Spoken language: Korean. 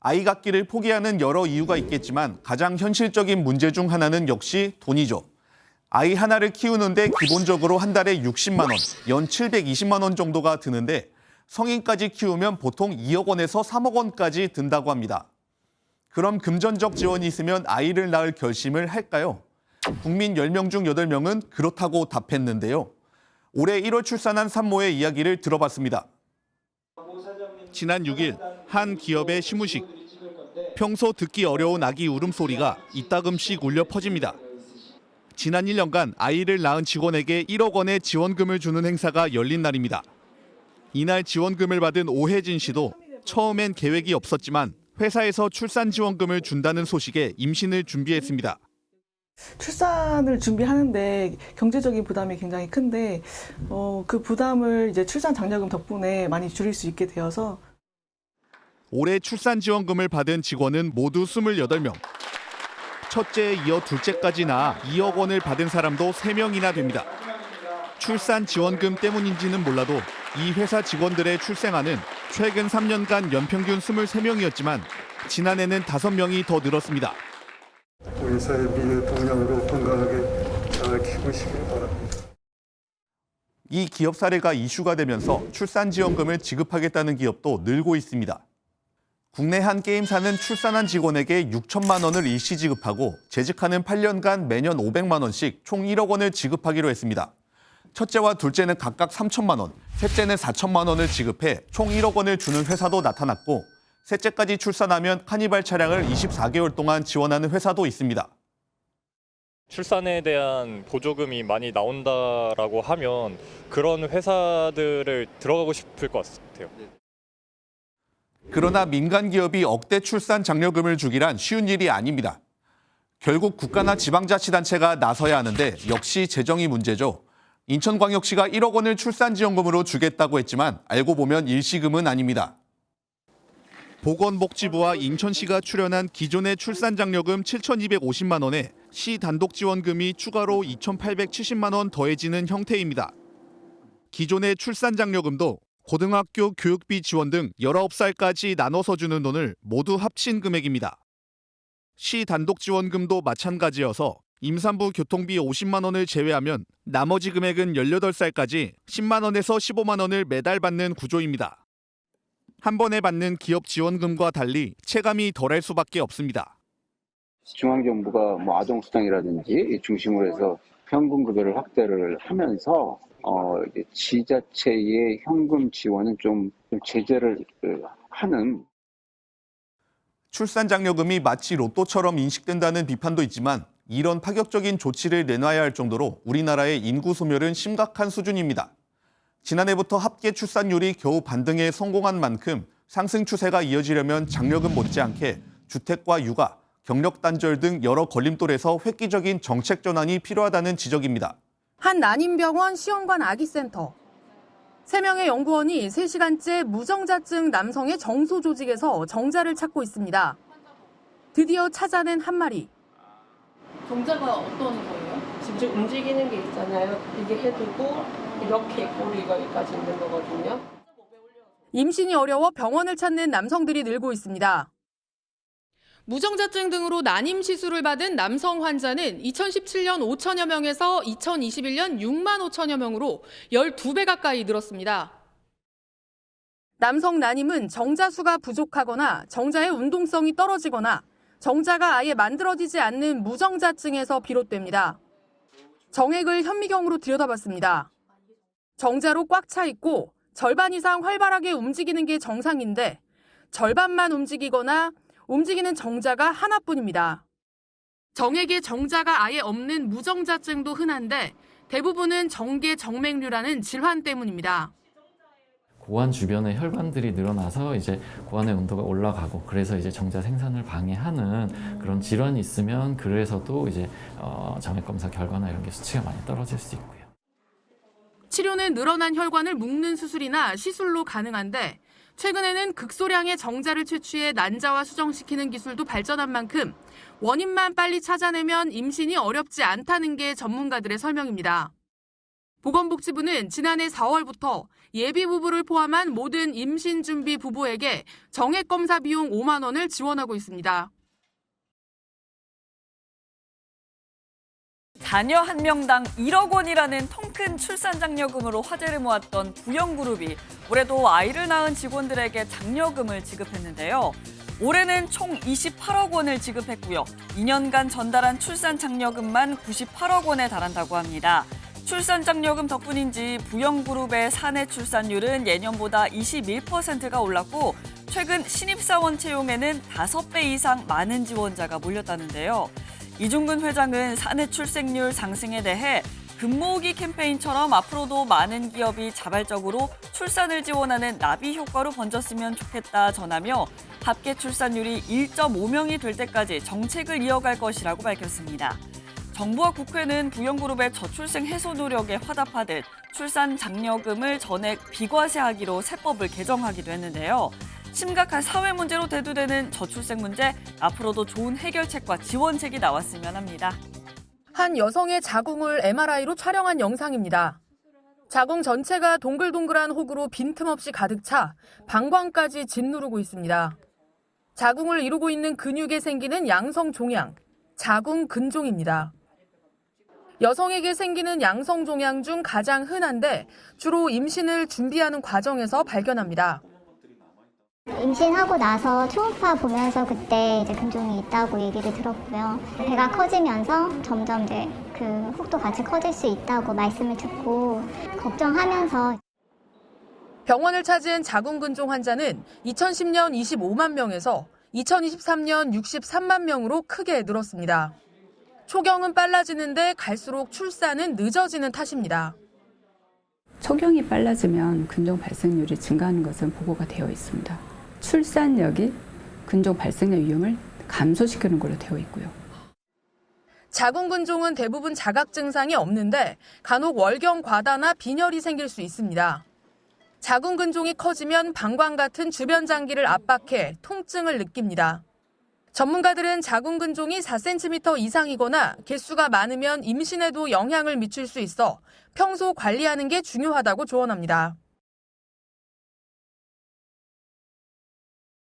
아이 갖기를 포기하는 여러 이유가 있겠지만 가장 현실적인 문제 중 하나는 역시 돈이죠. 아이 하나를 키우는데 기본적으로 한 달에 60만 원, 연 720만 원 정도가 드는데 성인까지 키우면 보통 2억 원에서 3억 원까지 든다고 합니다. 그럼 금전적 지원이 있으면 아이를 낳을 결심을 할까요? 국민 10명 중 8명은 그렇다고 답했는데요. 올해 1월 출산한 산모의 이야기를 들어봤습니다. 지난 6일 한 기업의 시무식. 평소 듣기 어려운 아기 울음소리가 이따금씩 울려 퍼집니다. 지난 1년간 아이를 낳은 직원에게 1억 원의 지원금을 주는 행사가 열린 날입니다. 이날 지원금을 받은 오혜진 씨도 처음엔 계획이 없었지만 회사에서 출산 지원금을 준다는 소식에 임신을 준비했습니다. 출산을 준비하는데 경제적인 부담이 굉장히 큰데 그 부담을 이제 출산 장려금 덕분에 많이 줄일 수 있게 되어서 올해 출산 지원금을 받은 직원은 모두 28명. 첫째에 이어 둘째까지 낳아 2억 원을 받은 사람도 3명이나 됩니다. 출산 지원금 때문인지는 몰라도 이 회사 직원들의 출생아는 최근 3년간 연평균 23명이었지만 지난해는 5명이 더 늘었습니다. 우리 사회 미래 동향으로 건강하게 잘 키우시길 바랍니다. 이 기업 사례가 이슈가 되면서 출산 지원금을 지급하겠다는 기업도 늘고 있습니다. 국내 한 게임사는 출산한 직원에게 6천만 원을 일시 지급하고 재직하는 8년간 매년 500만 원씩 총 1억 원을 지급하기로 했습니다. 첫째와 둘째는 각각 3천만 원, 셋째는 4천만 원을 지급해 총 1억 원을 주는 회사도 나타났고 셋째까지 출산하면 카니발 차량을 24개월 동안 지원하는 회사도 있습니다. 출산에 대한 보조금이 많이 나온다라고 하면 그런 회사들을 들어가고 싶을 것 같아요. 그러나 민간 기업이 억대 출산 장려금을 주기란 쉬운 일이 아닙니다. 결국 국가나 지방자치단체가 나서야 하는데 역시 재정이 문제죠. 인천광역시가 1억 원을 출산지원금으로 주겠다고 했지만 알고 보면 일시금은 아닙니다. 보건복지부와 인천시가 출연한 기존의 출산장려금 7,250만 원에 시 단독 지원금이 추가로 2,870만 원 더해지는 형태입니다. 기존의 출산장려금도 고등학교 교육비 지원 등 19살까지 나눠서 주는 돈을 모두 합친 금액입니다. 시 단독 지원금도 마찬가지여서 임산부 교통비 50만 원을 제외하면 나머지 금액은 18살까지 10만 원에서 15만 원을 매달 받는 구조입니다. 한 번에 받는 기업 지원금과 달리 체감이 덜할 수밖에 없습니다. 중앙정부가 아동수당이라든지 중심으로 해서 평균급여를 확대를 하면서 지자체의 현금 지원은 좀 제재를 하는. 출산장려금이 마치 로또처럼 인식된다는 비판도 있지만 이런 파격적인 조치를 내놔야 할 정도로 우리나라의 인구 소멸은 심각한 수준입니다. 지난해부터 합계 출산율이 겨우 반등에 성공한 만큼 상승 추세가 이어지려면 장려금 못지않게 주택과 육아, 경력 단절 등 여러 걸림돌에서 획기적인 정책 전환이 필요하다는 지적입니다. 한 난임병원 시험관 아기센터. 3명의 연구원이 3시간째 무정자증 남성의 정소 조직에서 정자를 찾고 있습니다. 드디어 찾아낸 한 마리. 정자가 어떤 거예요? 지금 움직이는 게 있잖아요. 이게 해두고 이렇게 꼬리가 여기까지 있는 거거든요. 임신이 어려워 병원을 찾는 남성들이 늘고 있습니다. 무정자증 등으로 난임 시술을 받은 남성 환자는 2017년 5천여 명에서 2021년 6만 5천여 명으로 12배 가까이 늘었습니다. 남성 난임은 정자수가 부족하거나 정자의 운동성이 떨어지거나 정자가 아예 만들어지지 않는 무정자증에서 비롯됩니다. 정액을 현미경으로 들여다봤습니다. 정자로 꽉 차 있고 절반 이상 활발하게 움직이는 게 정상인데 절반만 움직이거나 움직이는 정자가 하나뿐입니다. 정액에 정자가 아예 없는 무정자증도 흔한데 대부분은 정계 정맥류라는 질환 때문입니다. 고환 주변에 혈관들이 늘어나서 이제 고환의 온도가 올라가고 그래서 이제 정자 생산을 방해하는 그런 질환이 있으면 그래서도 이제 정액 검사 결과나 이런 게 수치가 많이 떨어질 수 있고요. 치료는 늘어난 혈관을 묶는 수술이나 시술로 가능한데 최근에는 극소량의 정자를 채취해 난자와 수정시키는 기술도 발전한 만큼 원인만 빨리 찾아내면 임신이 어렵지 않다는 게 전문가들의 설명입니다. 보건복지부는 지난해 4월부터 예비부부를 포함한 모든 임신 준비 부부에게 정액검사 비용 5만 원을 지원하고 있습니다. 자녀 한 명당 1억 원이라는 통큰 출산 장려금으로 화제를 모았던 부영그룹이 올해도 아이를 낳은 직원들에게 장려금을 지급했는데요. 올해는 총 28억 원을 지급했고요. 2년간 전달한 출산 장려금만 98억 원에 달한다고 합니다. 출산 장려금 덕분인지 부영그룹의 사내 출산율은 예년보다 21%가 올랐고 최근 신입사원 채용에는 5배 이상 많은 지원자가 몰렸다는데요. 이중근 회장은 사내 출생률 상승에 대해 금모으기 캠페인처럼 앞으로도 많은 기업이 자발적으로 출산을 지원하는 나비 효과로 번졌으면 좋겠다 전하며 합계 출산율이 1.5명이 될 때까지 정책을 이어갈 것이라고 밝혔습니다. 정부와 국회는 부영그룹의 저출생 해소 노력에 화답하듯 출산 장려금을 전액 비과세하기로 세법을 개정하기도 했는데요. 심각한 사회 문제로 대두되는 저출생 문제, 앞으로도 좋은 해결책과 지원책이 나왔으면 합니다. 한 여성의 자궁을 MRI로 촬영한 영상입니다. 자궁 전체가 동글동글한 혹으로 빈틈없이 가득 차 방광까지 짓누르고 있습니다. 자궁을 이루고 있는 근육에 생기는 양성 종양, 자궁 근종입니다. 여성에게 생기는 양성 종양 중 가장 흔한데 주로 임신을 준비하는 과정에서 발견합니다. 임신하고 나서 초음파 보면서 그때 이제 근종이 있다고 얘기를 들었고요. 배가 커지면서 점점 이제 그 혹도 같이 커질 수 있다고 말씀을 듣고 걱정하면서 병원을 찾은 자궁 근종 환자는 2010년 25만 명에서 2023년 63만 명으로 크게 늘었습니다. 초경은 빨라지는데 갈수록 출산은 늦어지는 탓입니다. 초경이 빨라지면 근종 발생률이 증가하는 것은 보고가 되어 있습니다. 출산력이 근종 발생의 위험을 감소시키는 걸로 되어 있고요. 자궁 근종은 대부분 자각 증상이 없는데 간혹 월경 과다나 빈혈이 생길 수 있습니다. 자궁 근종이 커지면 방광 같은 주변 장기를 압박해 통증을 느낍니다. 전문가들은 자궁 근종이 4cm 이상이거나 개수가 많으면 임신에도 영향을 미칠 수 있어 평소 관리하는 게 중요하다고 조언합니다.